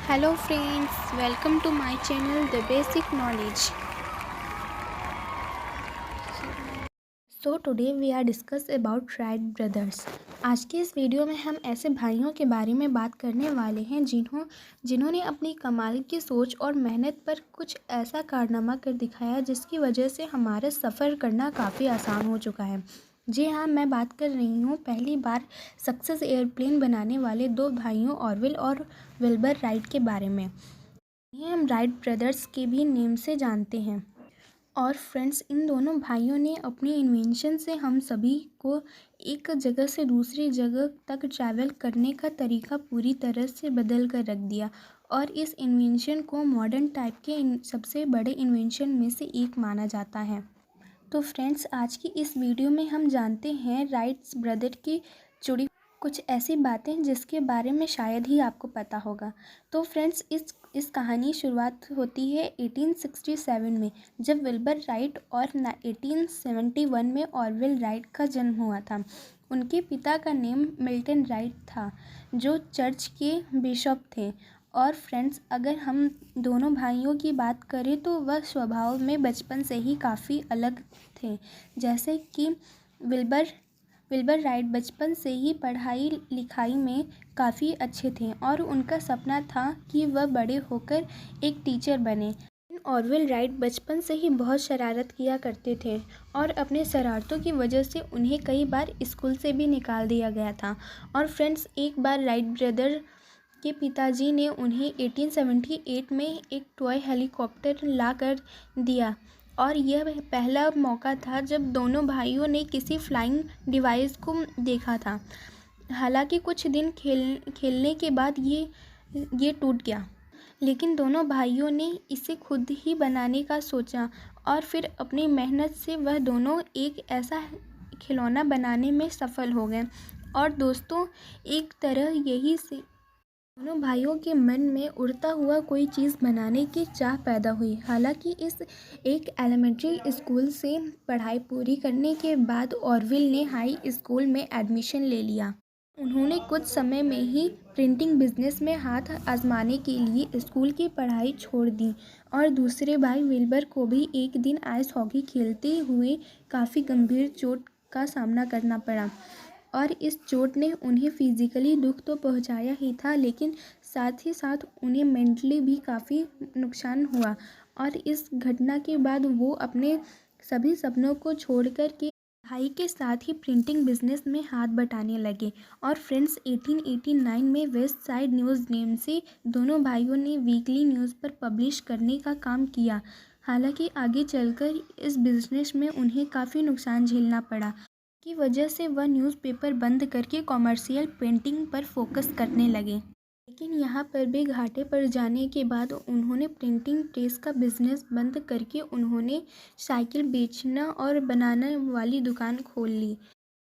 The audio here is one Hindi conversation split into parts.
Hello friends, welcome to my channel The Basic Knowledge. So today we are discuss about Wright brothers. आज के इस वीडियो में हम ऐसे भाइयों के बारे में बात करने वाले हैं जिन्होंने अपनी कमाल की सोच और मेहनत पर कुछ ऐसा कारनामा कर दिखाया जिसकी वजह से हमारा सफ़र करना काफ़ी आसान हो चुका है। जी हाँ, मैं बात कर रही हूँ पहली बार सक्सेस एयरप्लेन बनाने वाले दो भाइयों ऑरविल और विल्बर राइट के बारे में। ये हम राइट ब्रदर्स के भी नेम से जानते हैं। और फ्रेंड्स, इन दोनों भाइयों ने अपनी इन्वेंशन से हम सभी को एक जगह से दूसरी जगह तक ट्रैवल करने का तरीका पूरी तरह से बदल कर रख दिया और इस इन्वेंशन को मॉडर्न टाइप के सबसे बड़े इन्वेंशन में से एक माना जाता है। तो फ्रेंड्स, आज की इस वीडियो में हम जानते हैं राइट्स ब्रदर की जुड़ी कुछ ऐसी बातें जिसके बारे में शायद ही आपको पता होगा। तो फ्रेंड्स, इस कहानी शुरुआत होती है 1867 में, जब विल्बर राइट और 1871 में ऑरविल राइट का जन्म हुआ था। उनके पिता का नेम मिल्टन राइट था, जो चर्च के बिशप थे। और फ्रेंड्स, अगर हम दोनों भाइयों की बात करें तो वह स्वभाव में बचपन से ही काफ़ी अलग थे। जैसे कि विल्बर राइट बचपन से ही पढ़ाई लिखाई में काफ़ी अच्छे थे और उनका सपना था कि वह बड़े होकर एक टीचर बने। ऑरविल राइट बचपन से ही बहुत शरारत किया करते थे और अपने शरारतों की वजह से उन्हें कई बार स्कूल से भी निकाल दिया गया था। और फ्रेंड्स, एक बार राइट ब्रदर के पिताजी ने उन्हें 1878 में एक टॉय हेलीकॉप्टर ला कर दिया और यह पहला मौका था जब दोनों भाइयों ने किसी फ्लाइंग डिवाइस को देखा था। हालांकि कुछ दिन खेलने के बाद ये टूट गया, लेकिन दोनों भाइयों ने इसे खुद ही बनाने का सोचा और फिर अपनी मेहनत से वह दोनों एक ऐसा खिलौना बनाने में सफल हो गए। और दोस्तों, एक तरह यही से दोनों भाइयों के मन में उड़ता हुआ कोई चीज़ बनाने की चाह पैदा हुई। हालांकि इस एक एलिमेंट्री स्कूल से पढ़ाई पूरी करने के बाद ऑरविल ने हाई स्कूल में एडमिशन ले लिया। उन्होंने कुछ समय में ही प्रिंटिंग बिजनेस में हाथ आजमाने के लिए स्कूल की पढ़ाई छोड़ दी। और दूसरे भाई विल्बर को भी एक दिन आइस हॉकी खेलते हुए काफ़ी गंभीर चोट का सामना करना पड़ा और इस चोट ने उन्हें फिजिकली दुख तो पहुंचाया ही था, लेकिन साथ ही साथ उन्हें मेंटली भी काफ़ी नुकसान हुआ। और इस घटना के बाद वो अपने सभी सपनों को छोड़कर के पढ़ाई के साथ ही प्रिंटिंग बिजनेस में हाथ बटाने लगे। और फ्रेंड्स, 1889 में वेस्ट साइड न्यूज़ नेम से दोनों भाइयों ने वीकली न्यूज़ पर पब्लिश करने का काम किया। हालांकि आगे चलकर इस बिजनेस में उन्हें काफ़ी नुकसान झेलना पड़ा की वजह से वह न्यूज़पेपर बंद करके कॉमर्शियल पेंटिंग पर फोकस करने लगे। लेकिन यहाँ पर भी घाटे पर जाने के बाद उन्होंने प्रिंटिंग प्रेस का बिजनेस बंद करके उन्होंने साइकिल बेचना और बनाने वाली दुकान खोल ली।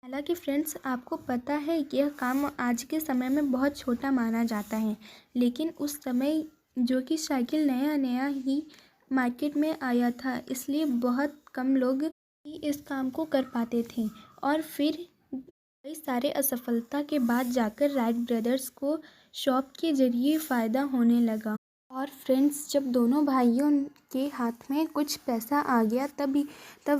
हालांकि फ्रेंड्स, आपको पता है कि यह काम आज के समय में बहुत छोटा माना जाता है, लेकिन उस समय जो कि साइकिल नया नया ही मार्केट में आया था, इसलिए बहुत कम लोग ही इस काम को कर पाते थे। और फिर कई सारे असफलता के बाद जाकर राइट ब्रदर्स को शॉप के जरिए फ़ायदा होने लगा। और फ्रेंड्स, जब दोनों भाइयों के हाथ में कुछ पैसा आ गया तब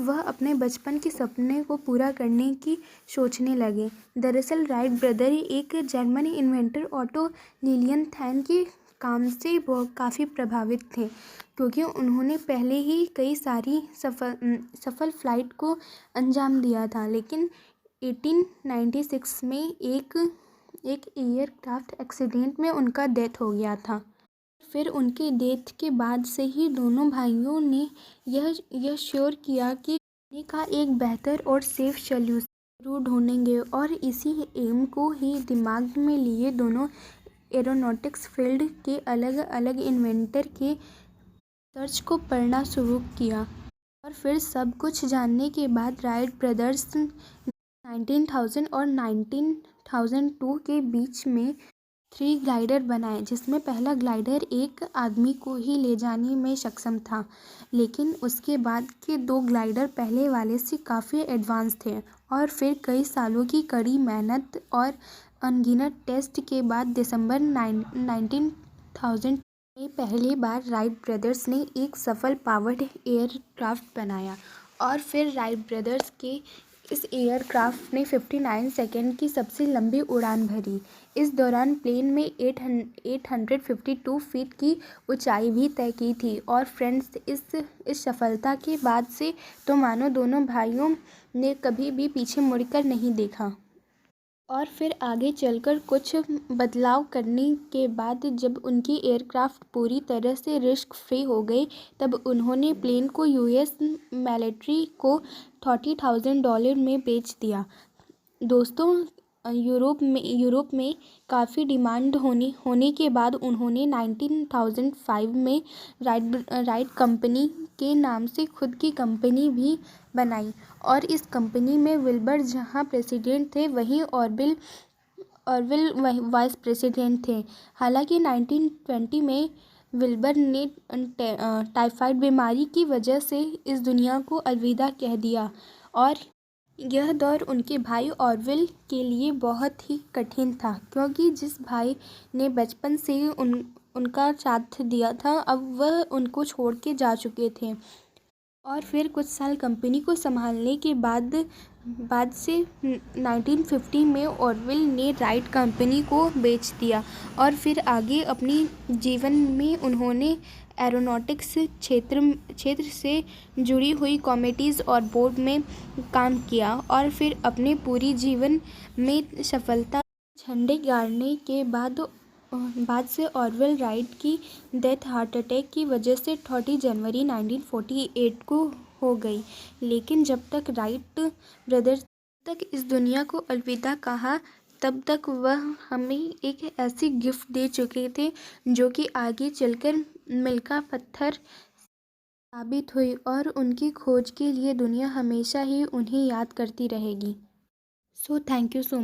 वह अपने बचपन के सपने को पूरा करने की सोचने लगे। दरअसल राइट ब्रदर एक जर्मन इन्वेंटर ऑटो लिलियनथैन के काम से वो काफ़ी प्रभावित थे, क्योंकि उन्होंने पहले ही कई सारी सफल फ्लाइट को अंजाम दिया था। लेकिन 1896 में एक एयरक्राफ्ट एक्सीडेंट में उनका डेथ हो गया था। फिर उनकी डेथ के बाद से ही दोनों भाइयों ने यह श्योर किया कि का एक बेहतर और सेफ सॉल्यूशन जरूर ढूंढेंगे और इसी एम को ही दिमाग में लिए दोनों एरोनॉटिक्स फील्ड के अलग अलग इन्वेंटर के सर्च को पढ़ना शुरू किया। और फिर सब कुछ जानने के बाद राइट ब्रदर्स 19,000 और 19,002 के बीच में 3 ग्लाइडर बनाए, जिसमें पहला ग्लाइडर एक आदमी को ही ले जाने में सक्षम था, लेकिन उसके बाद के 2 ग्लाइडर पहले वाले से काफ़ी एडवांस थे। और फिर कई सालों की कड़ी मेहनत और अनगिनत टेस्ट के बाद दिसंबर 19 2000 में पहली बार राइट ब्रदर्स ने एक सफल पावर्ड एयरक्राफ्ट बनाया और फिर राइट ब्रदर्स के इस एयरक्राफ्ट ने 59 सेकंड की सबसे लंबी उड़ान भरी। इस दौरान प्लेन में 852 फीट की ऊंचाई भी तय की थी। और फ्रेंड्स, इस सफलता के बाद से तो मानो दोनों भाइयों ने कभी भी पीछे मुड़कर नहीं देखा। और फिर आगे चलकर कुछ बदलाव करने के बाद जब उनकी एयरक्राफ्ट पूरी तरह से रिस्क फ्री हो गई, तब उन्होंने प्लेन को यूएस मिलिट्री को $30,000 में बेच दिया। दोस्तों, यूरोप में काफ़ी डिमांड होने के बाद उन्होंने 1905 में राइट कंपनी के नाम से खुद की कंपनी भी बनाई। और इस कंपनी में विल्बर जहां प्रेसिडेंट थे, वहीं ऑरवेल वाइस प्रेसिडेंट थे। हालांकि 1920 में विल्बर ने टाइफाइड बीमारी की वजह से इस दुनिया को अलविदा कह दिया और यह दौर उनके भाई ऑरवेल के लिए बहुत ही कठिन था, क्योंकि जिस भाई ने बचपन से उनका साथ दिया था, अब वह उनको छोड़ के जा चुके थे। और फिर कुछ साल कंपनी को संभालने के बाद से 1950 में ऑरवेल ने राइट कंपनी को बेच दिया। और फिर आगे अपनी जीवन में उन्होंने एरोनॉटिक्स क्षेत्र से जुड़ी हुई कमिटीज़ और बोर्ड में काम किया। और फिर अपने पूरी जीवन में सफलता झंडे गाड़ने के बाद से ऑरवेल राइट की डेथ हार्ट अटैक की वजह से 30 जनवरी 1948 को हो गई। लेकिन जब तक राइट ब्रदर्स तक इस दुनिया को अलविदा कहा, तब तक वह हमें एक ऐसी गिफ्ट दे चुके थे जो कि आगे चलकर मिल्का पत्थर साबित हुई। और उनकी खोज के लिए दुनिया हमेशा ही उन्हें याद करती रहेगी। So thank you so much.